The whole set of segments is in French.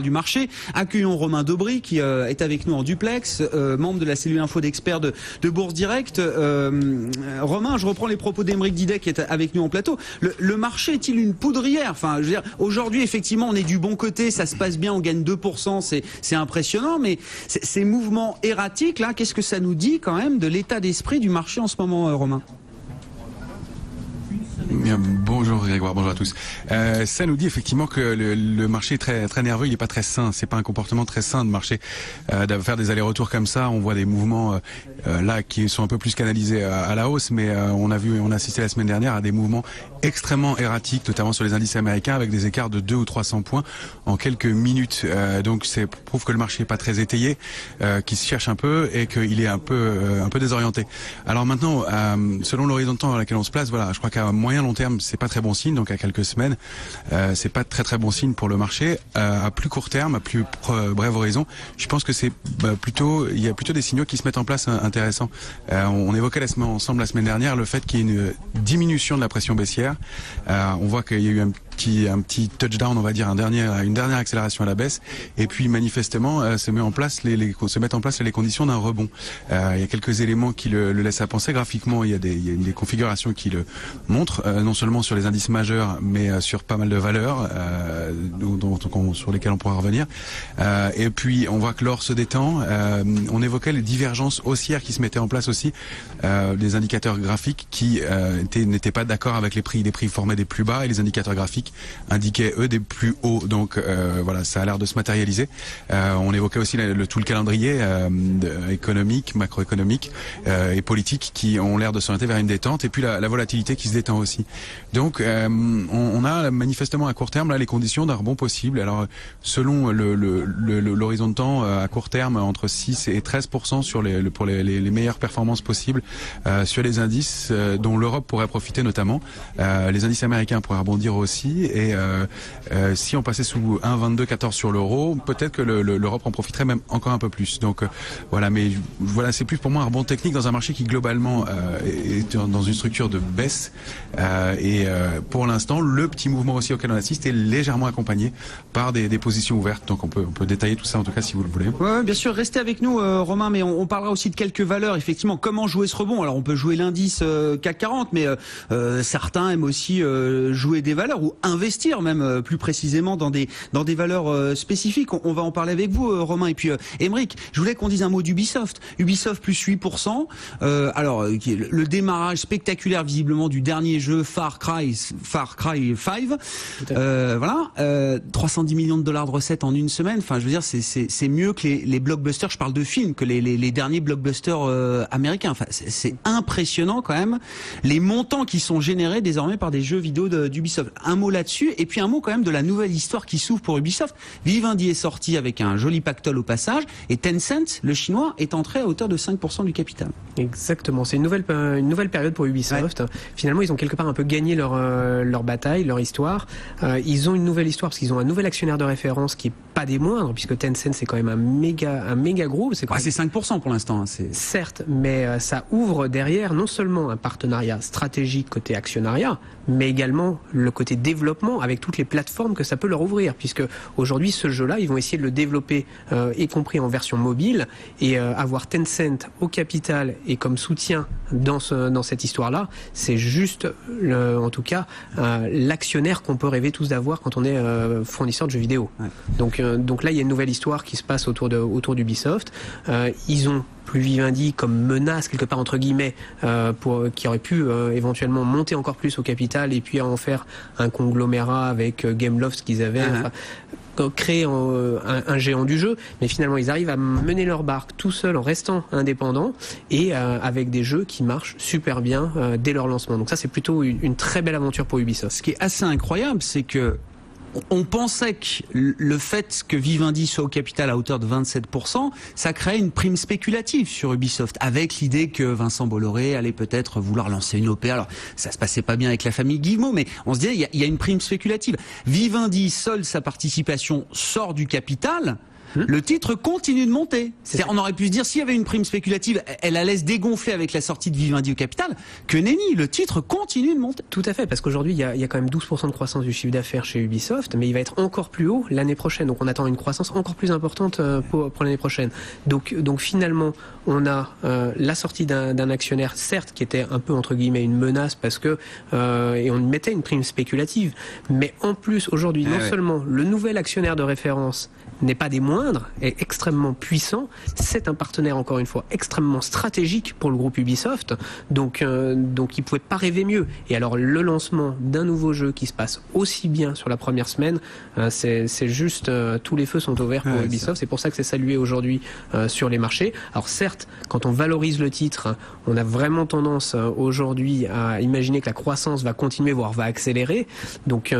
Du marché. Accueillons Romain Daubry qui est avec nous en duplex, membre de la cellule info d'experts de Bourse Direct. Romain, je reprends les propos d'Aymeric Didet qui est avec nous en plateau. Le marché est-il une poudrière? Enfin, je veux dire, aujourd'hui, effectivement, on est du bon côté, ça se passe bien, on gagne 2%, c'est impressionnant, mais ces mouvements erratiques, là, qu'est-ce que ça nous dit quand même de l'état d'esprit du marché en ce moment, Romain? Bonjour Grégoire, bonjour à tous. Ça nous dit effectivement que le marché est très nerveux, il n'est pas très sain. C'est pas un comportement très sain de marché. De faire des allers-retours comme ça, on voit des mouvements là qui sont un peu plus canalisés à la hausse, mais on a assisté la semaine dernière à des mouvements extrêmement erratiques, notamment sur les indices américains, avec des écarts de 200 ou 300 points en quelques minutes. Donc c'est prouve que le marché n'est pas très étayé, qu'il se cherche un peu et qu'il est un peu désorienté. Alors maintenant, selon l'horizon de temps à laquelle on se place, voilà, je crois qu'à moyen long terme, c'est pas très bon signe. Donc à quelques semaines, c'est pas très bon signe pour le marché. À plus court terme, à plus bref horizon, je pense que c'est il y a plutôt des signaux qui se mettent en place intéressants. On évoquait ensemble la semaine dernière le fait qu'il y ait une diminution de la pression baissière. On voit qu'il y a eu un petit touchdown, on va dire, une dernière accélération à la baisse, et puis manifestement se mettent en place les conditions d'un rebond. Il y a quelques éléments qui le laissent à penser. Graphiquement, il y a des configurations qui le montrent, non seulement sur les indices majeurs, mais sur pas mal de valeurs sur lesquelles on pourra revenir. Et puis on voit que l'or se détend. On évoquait les divergences haussières qui se mettaient en place aussi, des indicateurs graphiques qui n'étaient pas d'accord avec les prix. Les prix formaient des plus bas et les indicateurs graphiques indiquaient eux des plus hauts. Donc voilà, ça a l'air de se matérialiser. On évoquait aussi tout le calendrier économique, macroéconomique et politique qui ont l'air de s'orienter vers une détente, et puis la volatilité qui se détend aussi. Donc on a manifestement à court terme là les conditions d'un rebond possible. Alors selon l'horizon de temps à court terme, entre 6 et 13% pour les meilleures performances possibles sur les indices dont l'Europe pourrait profiter notamment. Les indices américains pourraient rebondir aussi, et si on passait sous 1,2214 sur l'euro, peut-être que l'Europe en profiterait même encore un peu plus. Donc voilà, mais voilà, c'est plus pour moi un rebond technique dans un marché qui globalement est dans une structure de baisse, et pour l'instant le petit mouvement aussi auquel on assiste est légèrement accompagné par des positions ouvertes. Donc on peut détailler tout ça en tout cas si vous le voulez. Ouais, bien sûr, restez avec nous Romain, mais on parlera aussi de quelques valeurs, effectivement, comment jouer ce rebond. Alors on peut jouer l'indice CAC 40, mais certains aiment aussi jouer des valeurs ou investir même plus précisément dans des valeurs spécifiques. On va en parler avec vous Romain, et puis Aymeric, je voulais qu'on dise un mot d'Ubisoft. Ubisoft plus 8%. Alors le démarrage spectaculaire visiblement du dernier jeu Far Cry 5. Voilà, 310 millions de dollars de recettes en une semaine. Enfin, je veux dire, c'est mieux que les blockbusters. Je parle de films, que les derniers blockbusters américains. Enfin, c'est impressionnant quand même les montants qui sont générés désormais par des jeux vidéo d'Ubisoft. Un mot là-dessus, et puis un mot quand même de la nouvelle histoire qui s'ouvre pour Ubisoft. Vivendi est sorti avec un joli pactole au passage, et Tencent, le chinois, est entré à hauteur de 5% du capital. Exactement, c'est une nouvelle période pour Ubisoft. Ouais. Finalement, ils ont quelque part un peu gagné leur bataille, leur histoire. Ils ont une nouvelle histoire parce qu'ils ont un nouvel actionnaire de référence qui est pas des moindres, puisque Tencent c'est quand même un méga groupe. C'est 5% pour l'instant. Hein, certes, mais ça ouvre derrière non seulement un partenariat stratégique côté actionnariat, mais également le côté développement avec toutes les plateformes que ça peut leur ouvrir, puisque aujourd'hui ce jeu-là, ils vont essayer de le développer, y compris en version mobile, et avoir Tencent au capital et comme soutien dans cette histoire-là, c'est juste, en tout cas, l'actionnaire qu'on peut rêver tous d'avoir quand on est fournisseur de jeux vidéo. Ouais. Donc là, il y a une nouvelle histoire qui se passe autour d'Ubisoft. Ils ont plus Vivendi comme menace quelque part entre guillemets qui aurait pu éventuellement monter encore plus au capital et puis en faire un conglomérat avec Gameloft qu'ils avaient créé un géant du jeu, mais finalement ils arrivent à mener leur barque tout seuls en restant indépendants et avec des jeux qui marchent super bien dès leur lancement. Donc ça c'est plutôt une très belle aventure pour Ubisoft. Ce qui est assez incroyable, c'est que on pensait que le fait que Vivendi soit au capital à hauteur de 27%, ça créait une prime spéculative sur Ubisoft, avec l'idée que Vincent Bolloré allait peut-être vouloir lancer une OP. Alors, ça se passait pas bien avec la famille Guillemot, mais on se disait, il y a une prime spéculative. Vivendi, seule sa participation sort du capital. le titre continue de monter. On aurait pu se dire, s'il y avait une prime spéculative, elle allait se dégonfler avec la sortie de Vivendi au capital. Que nenni, le titre continue de monter. Tout à fait, parce qu'aujourd'hui, il y a quand même 12% de croissance du chiffre d'affaires chez Ubisoft, mais il va être encore plus haut l'année prochaine. Donc on attend une croissance encore plus importante pour l'année prochaine. Donc finalement, on a la sortie d'un actionnaire, certes, qui était un peu, entre guillemets, une menace, parce que et on mettait une prime spéculative, mais en plus, aujourd'hui, non seulement le nouvel actionnaire de référence n'est pas des moindres, est extrêmement puissant, c'est un partenaire, encore une fois, extrêmement stratégique pour le groupe Ubisoft, donc il pouvait pas rêver mieux. Et alors le lancement d'un nouveau jeu qui se passe aussi bien sur la première semaine, c'est juste, tous les feux sont ouverts pour Ubisoft, c'est pour ça que c'est salué aujourd'hui sur les marchés. Alors certes, quand on valorise le titre, on a vraiment tendance aujourd'hui à imaginer que la croissance va continuer, voire va accélérer, donc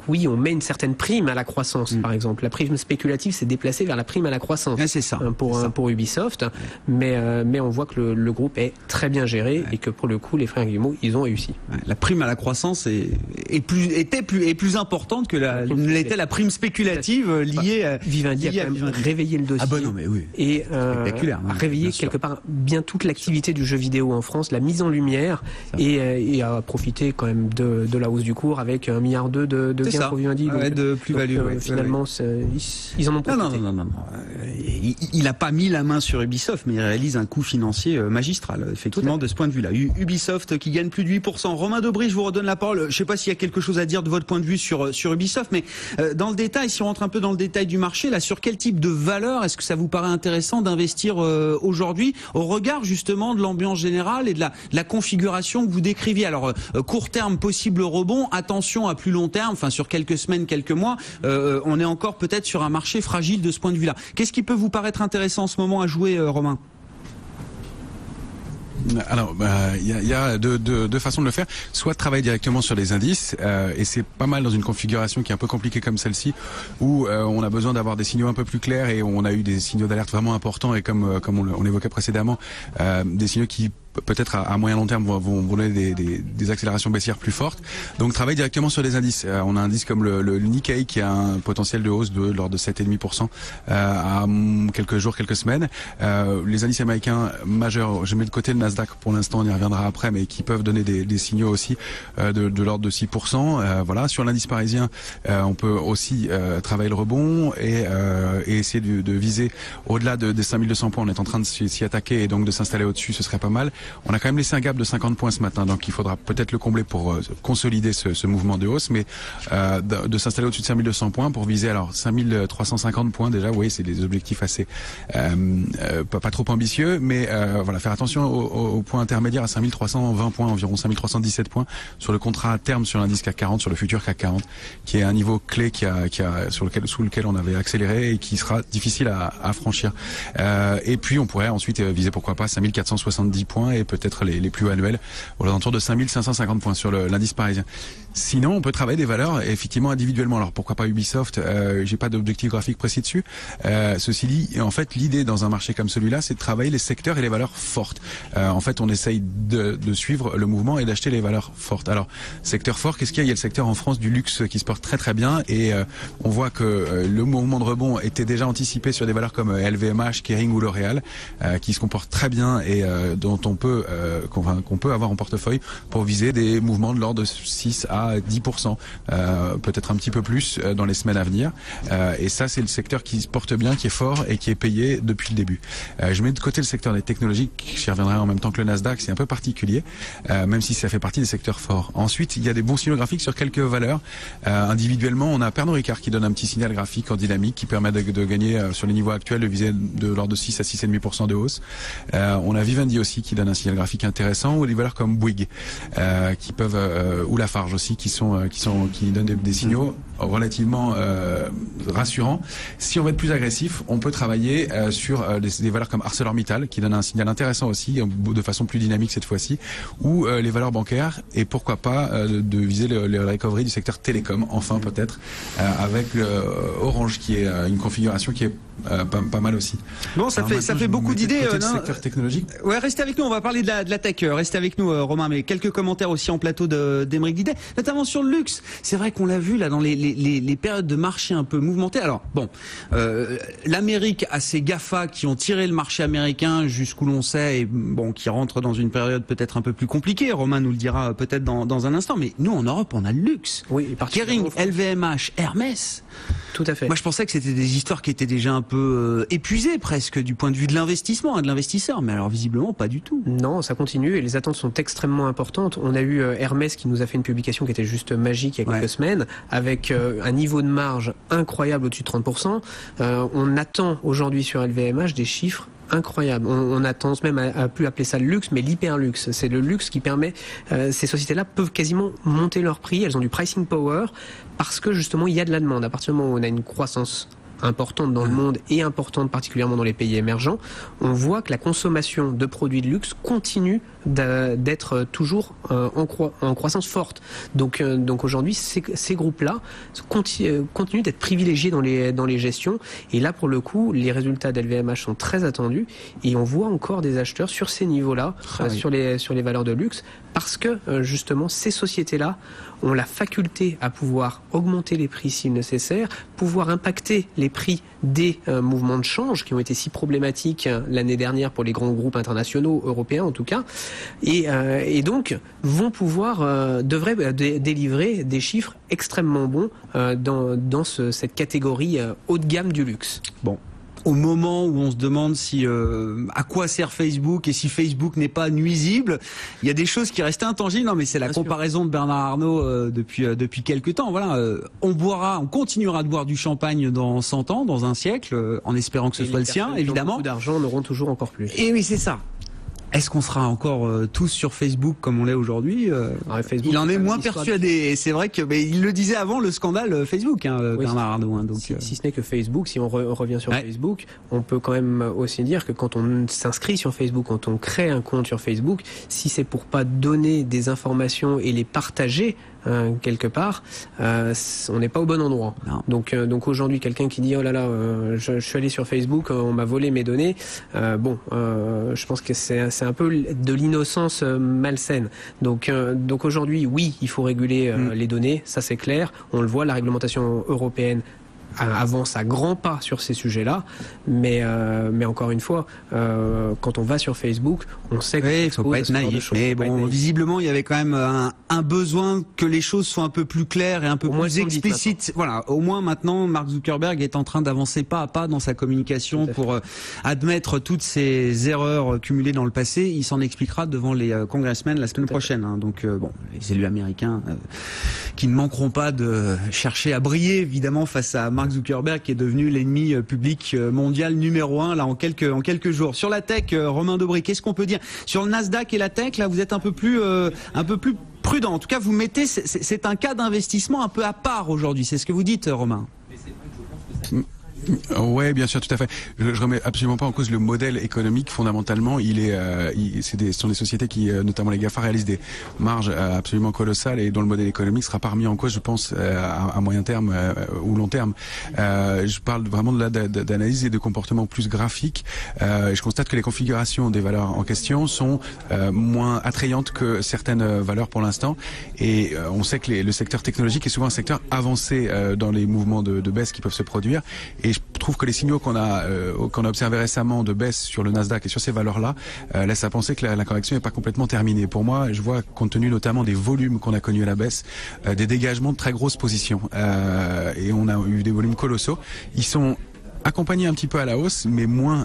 oui, on met une certaine prime à la croissance, par exemple. La prime spéculative s'est déplacée vers la prime à la croissance pour Ubisoft, mais on voit que le groupe est très bien géré et que pour le coup, les frères Guillemot, ils ont réussi. La prime à la croissance est plus importante que l'était la prime spéculative liée à Vivendi. A quand même réveillé le dossier. Et a réveillé quelque part bien toute l'activité du jeu vidéo en France, la mise en lumière et a profité quand même de la hausse du cours avec 1,2 milliard de gains pour Vivendi. De plus-value. Finalement, ils en ont profité. Non. Il n'a pas mis la main sur Ubisoft, mais il réalise un coup financier magistral, effectivement, de ce point de vue-là. Ubisoft qui gagne plus de 8%. Romain Debré, je vous redonne la parole. Je ne sais pas s'il y a quelque chose à dire de votre point de vue sur Ubisoft, mais dans le détail, si on rentre un peu dans le détail du marché, là, sur quel type de valeur est-ce que ça vous paraît intéressant d'investir aujourd'hui, au regard justement de l'ambiance générale et de la configuration que vous décriviez? Alors, court terme, possible rebond, attention à plus long terme, enfin sur quelques semaines, quelques mois, on est encore peut-être sur un marché fragile de ce point de vue-là. Qu'est-ce qui peut vous paraître intéressant en ce moment à jouer, Romain? Alors, y a deux façons de le faire. Soit travailler directement sur les indices, et c'est pas mal dans une configuration qui est un peu compliquée comme celle-ci, où on a besoin d'avoir des signaux un peu plus clairs, et on a eu des signaux d'alerte vraiment importants, et comme on l'évoquait précédemment, des signaux qui peut-être à moyen long terme vont donner des accélérations baissières plus fortes. Donc travailler directement sur les indices. On a un indice comme le Nikkei qui a un potentiel de hausse de l'ordre de 7,5% à quelques jours, quelques semaines. Les indices américains majeurs, je mets de côté le Nasdaq pour l'instant, on y reviendra après, mais qui peuvent donner des signaux aussi de l'ordre de 6%. Voilà. Sur l'indice parisien, on peut aussi travailler le rebond et essayer de viser au-delà des 5200 points. On est en train de s'y attaquer et donc de s'installer au-dessus, ce serait pas mal. On a quand même laissé un gap de 50 points ce matin, donc il faudra peut-être le combler pour consolider ce mouvement de hausse, mais de s'installer au-dessus de 5200 points pour viser alors 5350 points déjà. Oui, c'est des objectifs assez pas trop ambitieux, mais voilà, faire attention au point intermédiaire à 5320 points, environ 5317 points sur le contrat à terme sur l'indice CAC 40, sur le futur CAC 40, qui est un niveau clé sous lequel on avait accéléré et qui sera difficile à franchir. Et puis on pourrait ensuite viser pourquoi pas 5470 points et peut-être les plus annuels aux alentours de 5550 points sur l'indice parisien. Sinon, on peut travailler des valeurs effectivement individuellement. Alors pourquoi pas Ubisoft? J'ai pas d'objectif graphique précis dessus. Ceci dit, en fait, l'idée dans un marché comme celui-là, c'est de travailler les secteurs et les valeurs fortes. En fait, on essaye de suivre le mouvement et d'acheter les valeurs fortes. Alors, secteur fort, qu'est-ce qu'il y a? Il y a le secteur en France du luxe qui se porte très très bien et on voit que le mouvement de rebond était déjà anticipé sur des valeurs comme LVMH, Kering ou L'Oréal, qui se comportent très bien et dont on peut qu'on peut avoir en portefeuille pour viser des mouvements de l'ordre de 6 à 10%, peut-être un petit peu plus dans les semaines à venir. Et ça, c'est le secteur qui se porte bien, qui est fort et qui est payé depuis le début. Je mets de côté le secteur des technologies, j'y reviendrai en même temps que le Nasdaq, c'est un peu particulier, même si ça fait partie des secteurs forts. Ensuite, il y a des bons signaux graphiques sur quelques valeurs. Individuellement, on a Pernod Ricard qui donne un petit signal graphique en dynamique qui permet de gagner sur les niveaux actuels, de viser de l'ordre de 6 à 6,5% de hausse. On a Vivendi aussi qui donne un signal graphique intéressant, ou des valeurs comme Bouygues qui peuvent, ou Lafarge aussi, qui donnent des signaux relativement rassurants. Si on veut être plus agressif, on peut travailler sur des valeurs comme ArcelorMittal qui donnent un signal intéressant aussi, de façon plus dynamique cette fois-ci, ou les valeurs bancaires, et pourquoi pas de viser le recovery du secteur télécom, enfin peut-être, avec Orange qui est une configuration qui est pas mal aussi. Bon, ça fait beaucoup d'idées. Secteur technologique. Ouais, restez avec nous, on va parler de la tech. Restez avec nous, Romain, mais quelques commentaires aussi en plateau d'Aymeric Didet, notamment sur le luxe. C'est vrai qu'on l'a vu là dans les les périodes de marché un peu mouvementées. Alors bon, l'Amérique a ses GAFA qui ont tiré le marché américain jusqu'où l'on sait, et bon, qui rentrent dans une période peut-être un peu plus compliquée. Romain nous le dira peut-être dans un instant. Mais nous en Europe, on a le luxe. Oui, Kering, LVMH, Hermès. Tout à fait. Moi, je pensais que c'était des histoires qui étaient déjà un peu épuisées presque du point de vue de l'investissement et de l'investisseur, mais alors visiblement pas du tout. Non, ça continue et les attentes sont extrêmement importantes. On a eu Hermès qui nous a fait une publication qui était juste magique il y a quelques semaines, avec un niveau de marge incroyable au-dessus de 30%. On attend aujourd'hui sur LVMH des chiffres incroyable. On a tendance même à plus appeler ça le luxe, mais l'hyper-luxe. C'est le luxe qui permet, ces sociétés-là peuvent quasiment monter leur prix, elles ont du pricing power, parce que justement il y a de la demande. À partir du moment où on a une croissance importante dans le monde et importante particulièrement dans les pays émergents, on voit que la consommation de produits de luxe continue d'être toujours en croissance forte. Donc aujourd'hui, ces groupes-là continuent d'être privilégiés dans les gestions. Et là, pour le coup, les résultats d'LVMH sont très attendus et on voit encore des acheteurs sur ces niveaux-là, sur les valeurs de luxe, parce que justement, ces sociétés-là ont la faculté à pouvoir augmenter les prix si nécessaire, pouvoir impacter les prix des mouvements de change qui ont été si problématiques l'année dernière pour les grands groupes internationaux, européens en tout cas, et donc vont pouvoir, devraient délivrer des chiffres extrêmement bons dans cette catégorie haut de gamme du luxe. Bon. Au moment où on se demande si à quoi sert Facebook et si Facebook n'est pas nuisible, il y a des choses qui restaient intangibles. Non, mais c'est la comparaison de Bernard Arnault depuis quelques temps. Voilà, on continuera de boire du champagne dans 100 ans, dans un siècle, en espérant que ce soit le sien, évidemment. Beaucoup d'argent en auront toujours encore plus. Et oui, c'est ça. Est-ce qu'on sera encore tous sur Facebook comme on l'est aujourd'hui Il en est moins persuadé. C'est vrai que, mais il le disait avant le scandale Facebook, Bernard Arnault. Donc, si ce n'est que Facebook, si on revient sur Facebook, on peut quand même aussi dire que quand on s'inscrit sur Facebook, quand on crée un compte sur Facebook, si c'est pour pas donner des informations et les partager quelque part, on n'est pas au bon endroit. Donc aujourd'hui, quelqu'un qui dit oh là là, je suis allé sur Facebook, on m'a volé mes données. Je pense que c'est un peu de l'innocence malsaine. Donc aujourd'hui, oui, il faut réguler les données, ça c'est clair. On le voit, la réglementation européenne avance à grands pas sur ces sujets-là, mais encore une fois, quand on va sur Facebook, on sait qu'il faut pas être naïf. Mais bon, visiblement, il y avait quand même un besoin que les choses soient un peu plus claires et un peu plus explicites. Voilà, au moins maintenant, Mark Zuckerberg est en train d'avancer pas à pas dans sa communication pour admettre toutes ces erreurs cumulées dans le passé. Il s'en expliquera devant les congressmen la semaine prochaine. Donc bon, les élus américains qui ne manqueront pas de chercher à briller, évidemment, face à Mark Zuckerberg qui est devenu l'ennemi public mondial numéro 1 là en quelques jours. Sur la tech, Romain Dobré, qu'est-ce qu'on peut dire sur le Nasdaq et la tech? Là, vous êtes un peu plus prudent. En tout cas, vous mettez, c'est un cas d'investissement un peu à part aujourd'hui. C'est ce que vous dites, Romain. Ouais, bien sûr, tout à fait. Je remets absolument pas en cause le modèle économique. Fondamentalement, ce sont des sociétés qui, notamment les GAFA, réalisent des marges absolument colossales et dont le modèle économique sera pas remis en cause, je pense, à moyen terme ou long terme. Je parle vraiment d'analyse et de comportement plus graphique. Je constate que les configurations des valeurs en question sont moins attrayantes que certaines valeurs pour l'instant. Et on sait que le secteur technologique est souvent un secteur avancé dans les mouvements de baisse qui peuvent se produire. Et je trouve que les signaux qu'on a observés récemment de baisse sur le Nasdaq et sur ces valeurs-là laissent à penser que la correction n'est pas complètement terminée. Pour moi, je vois, compte tenu notamment des volumes qu'on a connus à la baisse, des dégagements de très grosses positions. Et on a eu des volumes colossaux. Ils sont accompagné un petit peu à la hausse, mais moins,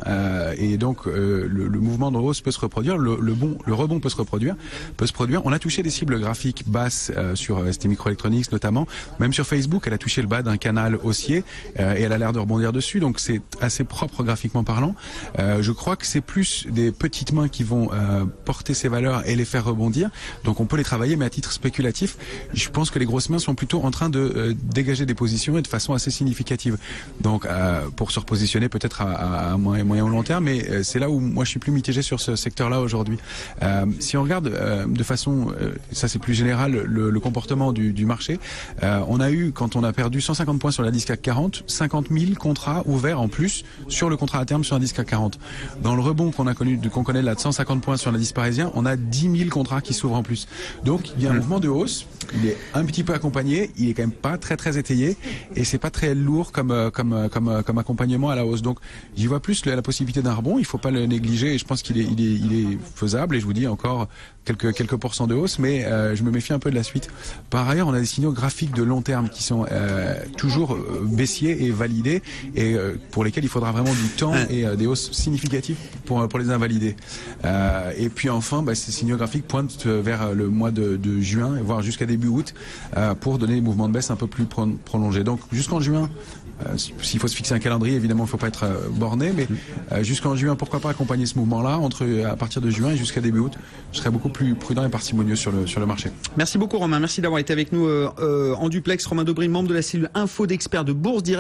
et donc le mouvement de hausse peut se reproduire, le rebond peut se produire. On a touché des cibles graphiques basses sur ST Microelectronics notamment, même sur Facebook, elle a touché le bas d'un canal haussier et elle a l'air de rebondir dessus, donc c'est assez propre graphiquement parlant. Je crois que c'est plus des petites mains qui vont porter ces valeurs et les faire rebondir, donc on peut les travailler, mais à titre spéculatif, je pense que les grosses mains sont plutôt en train de dégager des positions et de façon assez significative. Donc pour pour se repositionner peut-être à moyen ou long terme. Mais c'est là où moi je suis plus mitigé sur ce secteur-là aujourd'hui. Si on regarde de façon, ça c'est plus général, le comportement du marché, on a eu, quand on a perdu 150 points sur l'indice CAC 40, 50 000 contrats ouverts en plus sur le contrat à terme sur l'indice CAC 40. Dans le rebond qu'on connaît là de 150 points sur l'indice parisien, on a 10 000 contrats qui s'ouvrent en plus. Donc il y a un mouvement de hausse, il est un petit peu accompagné, il est quand même pas très étayé et c'est pas très lourd comme accompagnement à la hausse. Donc j'y vois plus la possibilité d'un rebond, il faut pas le négliger et je pense qu'il est faisable et je vous dis encore quelques pourcents de hausse, mais je me méfie un peu de la suite. Par ailleurs, on a des signaux graphiques de long terme qui sont toujours baissiers et validés et pour lesquels il faudra vraiment du temps et des hausses significatives pour les invalider. Et puis enfin, ces signaux graphiques pointent vers le mois de juin, voire jusqu'à début août, pour donner des mouvements de baisse un peu plus prolongés. Donc jusqu'en juin, s'il faut se fixer un calendrier, évidemment, il ne faut pas être borné, mais jusqu'en juin, pourquoi pas accompagner ce mouvement-là à partir de juin et jusqu'à début août. Je serais beaucoup plus prudent et parcimonieux sur le marché. Merci beaucoup Romain, merci d'avoir été avec nous en duplex. Romain Dobrine, membre de la cellule info d'experts de Bourse Direct.